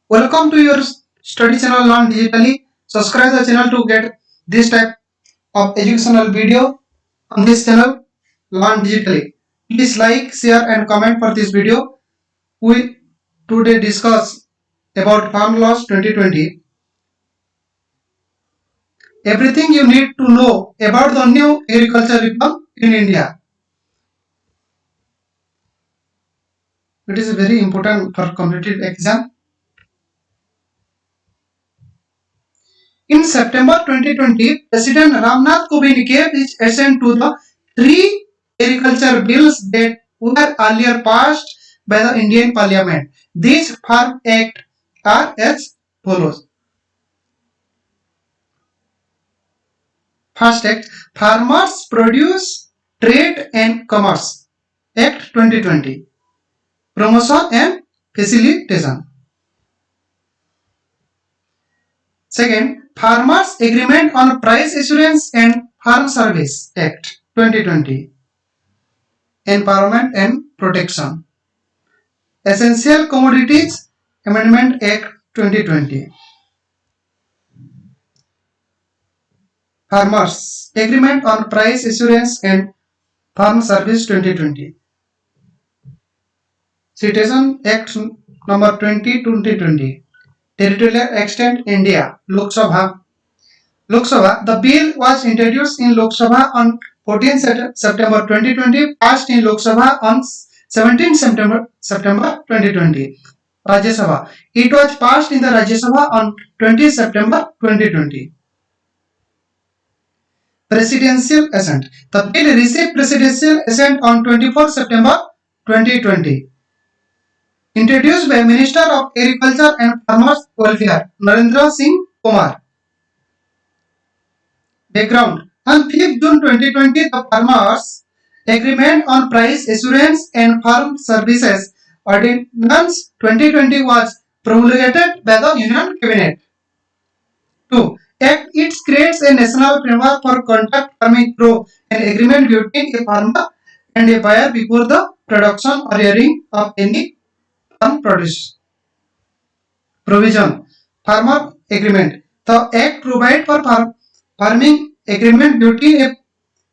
Welcome to your study channel Learn Digitally. Subscribe the channel to get this type of educational video on this channel Learn Digitally. Please like, share and comment for this video. We today discuss about Farm Laws 2020. Everything you need to know about the new agriculture reform in India. It is very important for competitive exam. In September 2020, President Ramnath Kovind gave his assent to the three agriculture bills that were earlier passed by the Indian Parliament. These Farm Act are as follows. First Act, Farmers Produce Trade and Commerce Act 2020, Promotion and Facilitation. Second, Farmers Agreement on Price Assurance and Farm Service Act 2020, Environment and Protection. Essential Commodities Amendment Act 2020. Farmers Agreement on Price Assurance and Farm Service 2020. Citizen Act number 2020. Territorial Extent India. Lok Sabha. The bill was introduced in Lok Sabha on 14 September 2020, passed in Lok Sabha on 17 September 2020. Rajya Sabha. It was passed in the Rajya Sabha on 20 September 2020. Presidential Assent. The bill received presidential assent on 24 September 2020. Introduced by Minister of Agriculture and Farmers Welfare, Narendra Singh Tomar. Background. On 5th June 2020, the Farmers Agreement on Price Assurance and Farm Services Ordinance 2020 was promulgated by the Union Cabinet. 2. Act it creates a national framework for contract farming through an agreement between a farmer and a buyer before the production or rearing of any farm produce. Provision. Farmer Agreement. The Act provides for farming agreement between a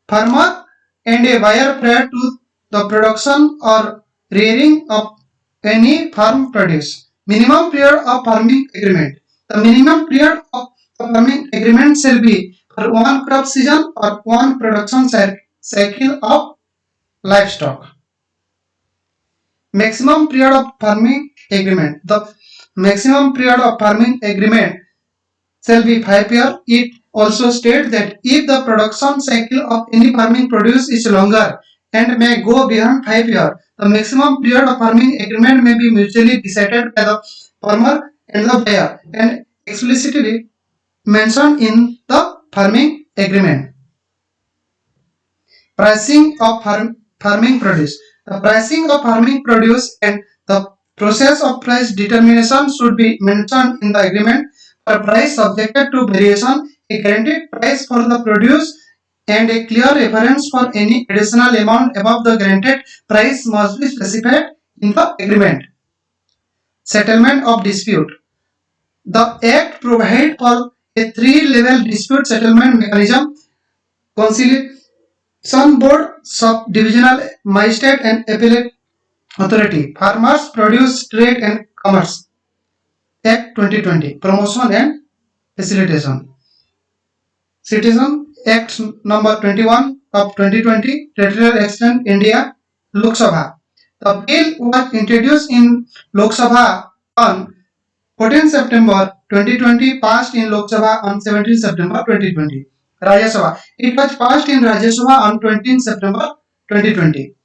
farmer and a buyer prior to the production or rearing of any farm produce. Minimum period of farming agreement. The minimum period of farming agreement shall be for one crop season or one production cycle of livestock. Maximum period of farming agreement. The maximum period of farming agreement shall be 5 years. It also states that if the production cycle of any farming produce is longer and may go beyond 5 years, the maximum period of farming agreement may be mutually decided by the farmer and the buyer and explicitly mentioned in the farming agreement. Pricing of farming produce. The pricing of farming produce and the process of price determination should be mentioned in the agreement. For price subjected to variation, a guaranteed price for the produce and a clear reference for any additional amount above the guaranteed price must be specified in the agreement. Settlement of dispute. The Act provides for a 3-level dispute settlement mechanism: conciliation board, sub-divisional, magistrate and appellate authority. Farmers Produce Trade and Commerce Act 2020, Promotion and Facilitation. Citizen Act number 21 of 2020, Territorial Extent India, Lok Sabha. The bill was introduced in Lok Sabha on 14 September 2020, passed in Lok Sabha on 17 September 2020. Rajya Sabha. It was passed in Rajya Sabha on 20 September 2020.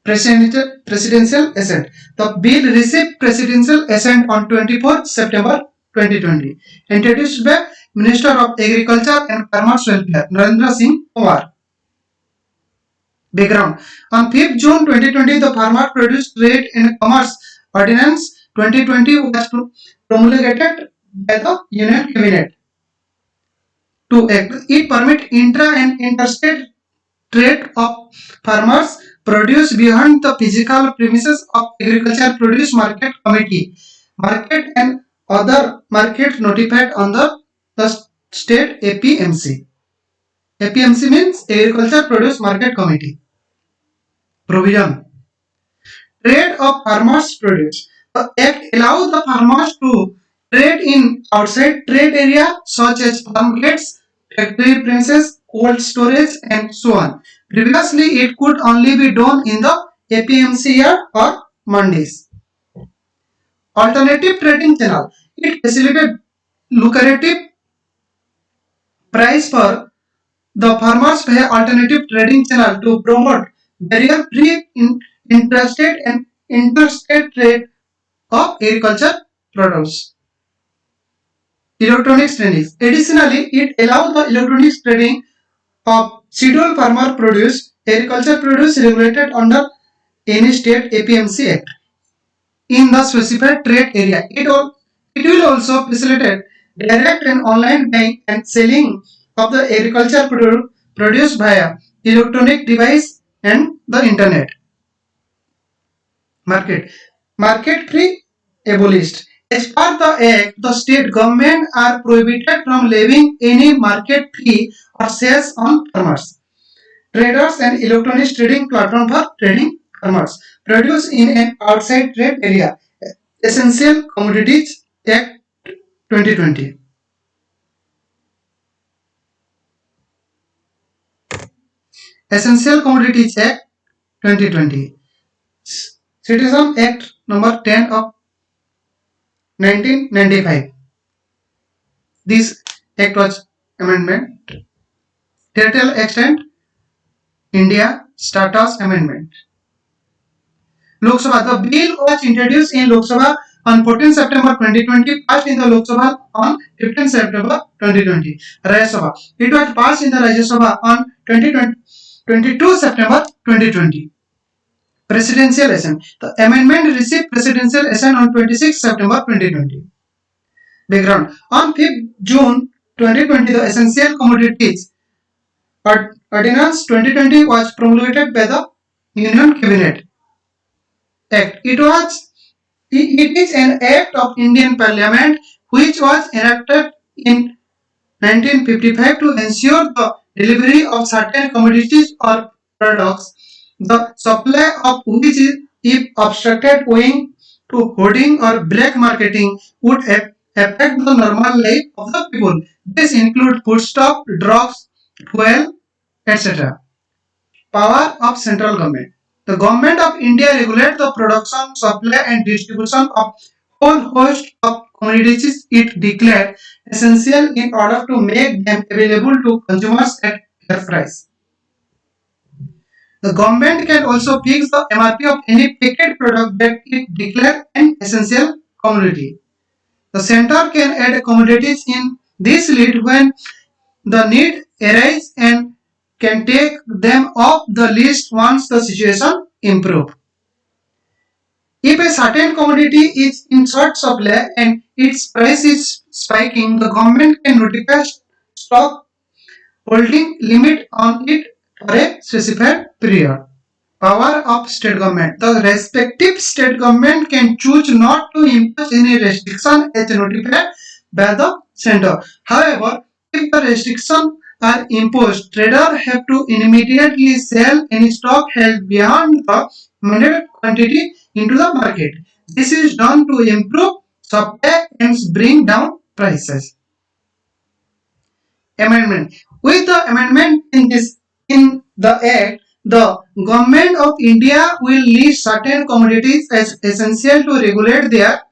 Presidential Assent. The bill received presidential assent on 24 September 2020. Introduced by Minister of Agriculture and Farmers Welfare, Narendra Singh Tomar. Background. On 5th June 2020, the Farmer Produce Trade and Commerce Ordinance 2020 was promulgated by the Union Cabinet. To act, it permits intra and interstate trade of farmers produce beyond the physical premises of agriculture produce market committee, market and other markets notified on the state APMC. APMC means Agriculture Produce Market Committee. Provision. Trade of farmers' produce. The Act allows the farmers to trade in outside trade area such as farm gates, factory premises, cold storage, and so on. Previously, it could only be done in the APMC yard or mandis. Alternative trading channel. It facilitates lucrative price for the farmers via alternative trading channel to promote barrier-free interstate and interstate trade of agriculture produce. Electronics trading. Additionally, it allows the electronics trading of scheduled farmer produce, agriculture produce regulated under any state APMC Act in the specified trade area. It will also facilitate direct and online buying and selling of the agriculture produce via electronic device and the internet. Market free abolished. As per the Act, the state government are prohibited from levying any market fee or sales on farmers, traders, and electronic trading platform for trading farmers produce in an outside trade area. Essential Commodities Act 2020. Essential Commodities Act 2020. Citizen Act number 10 of 1995. This act was amendment. Territorial extent India Status Amendment. Lok Sabha. The bill was introduced in Lok Sabha on 14 September 2020, passed in the Lok Sabha on 15 September 2020. Rajya Sabha. It was passed in the Rajya Sabha on 22 September 2020. Presidential Assent. The amendment received presidential assent on 26 September 2020. Background. On 5th June 2020, the Essential Commodities Ordinance 2020 was promulgated by the Union Cabinet Act. It is an act of Indian Parliament which was enacted in 1955 to ensure the delivery of certain commodities or products, the supply of which, if obstructed owing to hoarding or black marketing, would affect the normal life of the people. This includes foodstuff, drugs, fuel, etc. Power of central government. The government of India regulates the production, supply, and distribution of whole host of commodities it declared essential in order to make them available to consumers at fair price. The government can also fix the MRP of any packet product that it declares an essential commodity. The center can add commodities in this list when the need arises and can take them off the list once the situation improves. If a certain commodity is in short supply and its price is spiking, the government can notify stock holding limit on it for a specified period. Power of state government. The respective state government can choose not to impose any restriction as notified by the center. However, if the restrictions are imposed, traders have to immediately sell any stock held beyond the mandated quantity into the market. This is done to improve supply and bring down prices. Amendment. With the amendment in the Act, the Government of India will list certain commodities as essential to regulate their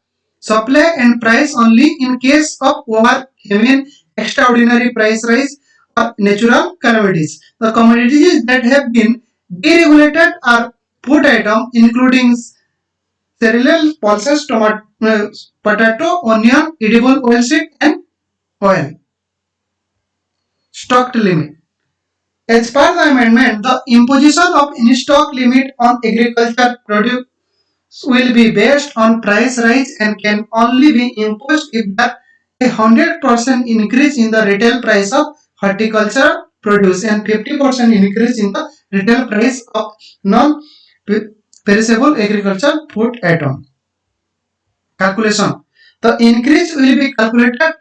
supply and price only in case of war, famine, extraordinary price rise, or natural calamities. The commodities that have been deregulated are food items including cereal, pulses, potato, onion, edible oilseed, and oil. Stock limit. As per the amendment, the imposition of any stock limit on agriculture produce will be based on price rise and can only be imposed if there is a 100% increase in the retail price of horticultural produce and 50% increase in the retail price of non-perishable agricultural food item. Calculation. The increase will be calculated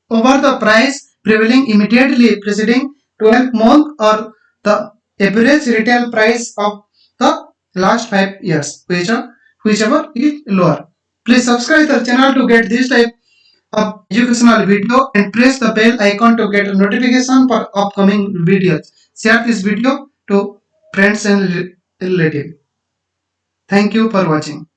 over the price prevailing immediately preceding 12 month or the average retail price of the last 5 years, whichever is lower. Please subscribe the channel to get this type of educational video and press the bell icon to get a notification for upcoming videos. Share this video to friends and relatives. Thank you for watching.